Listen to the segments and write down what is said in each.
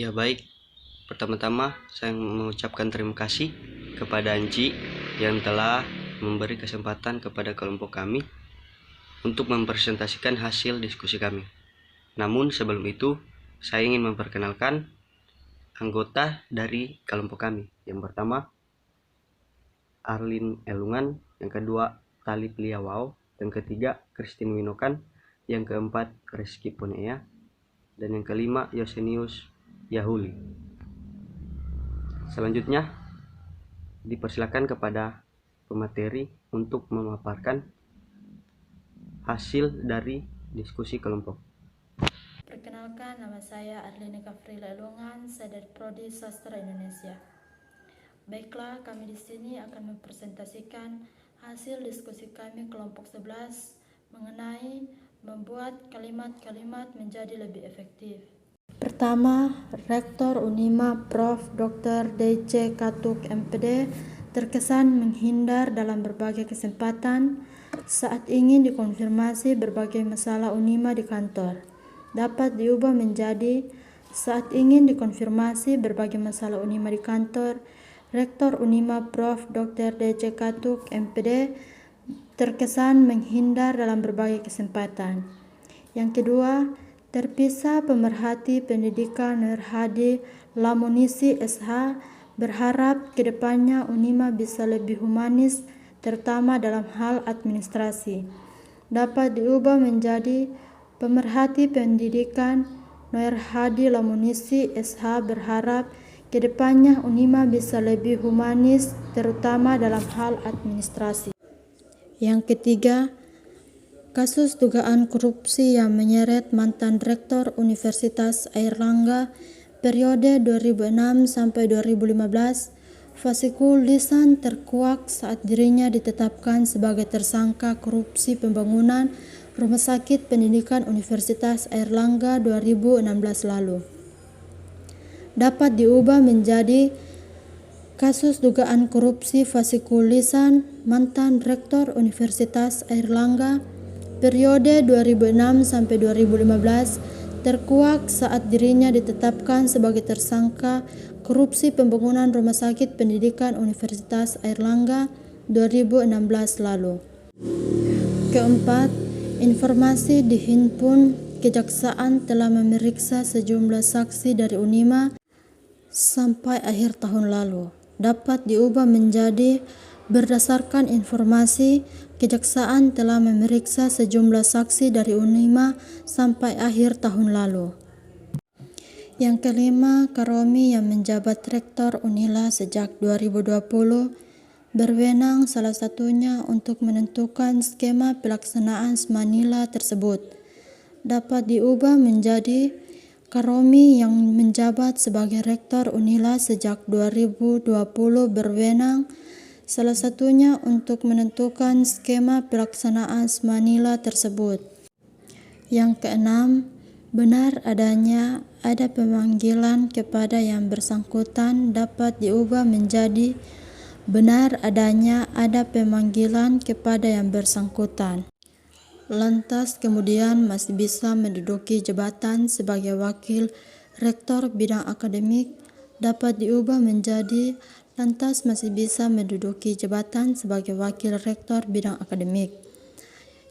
Ya baik, pertama-tama saya mengucapkan terima kasih kepada Anji yang telah memberi kesempatan kepada kelompok kami untuk mempresentasikan hasil diskusi kami. Namun sebelum itu, saya ingin memperkenalkan anggota dari kelompok kami. Yang pertama, Arlin Elungan, yang kedua, Talib Liawao, yang ketiga, Christine Winokan, yang keempat, Rizky Ponea, dan yang kelima, Yosenius Yahuli. Selanjutnya, dipersilakan kepada pemateri untuk memaparkan hasil dari diskusi kelompok. Perkenalkan, nama saya Arlina Kafrila Elungan, saya dari Prodi Sastra Indonesia. Baiklah, kami di sini akan mempresentasikan hasil diskusi kami kelompok 11 mengenai membuat kalimat-kalimat menjadi lebih efektif. Pertama, Rektor Unima Prof. Dr. D.C. Katuk MPD terkesan menghindar dalam berbagai kesempatan saat ingin dikonfirmasi berbagai masalah Unima di kantor. Dapat diubah menjadi saat ingin dikonfirmasi berbagai masalah Unima di kantor, Rektor Unima Prof. Dr. D.C. Katuk MPD terkesan menghindar dalam berbagai kesempatan. Yang kedua, terpisah pemerhati pendidikan Nur Hadi Lamunisi SH berharap kedepannya Unima bisa lebih humanis terutama dalam hal administrasi. Dapat diubah menjadi pemerhati pendidikan Nur Hadi Lamunisi SH berharap kedepannya Unima bisa lebih humanis terutama dalam hal administrasi. Yang ketiga, kasus dugaan korupsi yang menyeret mantan Rektor Universitas Airlangga periode 2006 sampai 2015, Fasikul Lisan terkuak saat dirinya ditetapkan sebagai tersangka korupsi pembangunan Rumah Sakit Pendidikan Universitas Airlangga 2016 lalu. Dapat diubah menjadi kasus dugaan korupsi Fasikul Lisan mantan Rektor Universitas Airlangga periode 2006 sampai 2015 terkuak saat dirinya ditetapkan sebagai tersangka korupsi pembangunan Rumah Sakit Pendidikan Universitas Airlangga 2016 lalu. Keempat, informasi dihimpun Kejaksaan telah memeriksa sejumlah saksi dari Unima sampai akhir tahun lalu. Dapat diubah menjadi berdasarkan informasi Kejaksaan telah memeriksa sejumlah saksi dari Unima sampai akhir tahun lalu. Yang kelima, Karomi yang menjabat Rektor Unila sejak 2020 berwenang salah satunya untuk menentukan skema pelaksanaan Semanila tersebut. Dapat diubah menjadi Karomi yang menjabat sebagai Rektor Unila sejak 2020 berwenang salah satunya untuk menentukan skema pelaksanaan Semanila tersebut. Yang keenam, benar adanya ada pemanggilan kepada yang bersangkutan dapat diubah menjadi benar adanya ada pemanggilan kepada yang bersangkutan. Lantas kemudian masih bisa menduduki jabatan sebagai wakil rektor bidang akademik dapat diubah menjadi lantas masih bisa menduduki jabatan sebagai wakil rektor bidang akademik.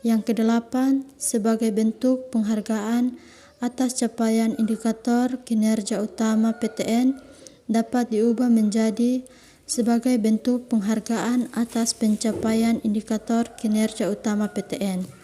Yang kedelapan, sebagai bentuk penghargaan atas capaian indikator kinerja utama PTN dapat diubah menjadi sebagai bentuk penghargaan atas pencapaian indikator kinerja utama PTN.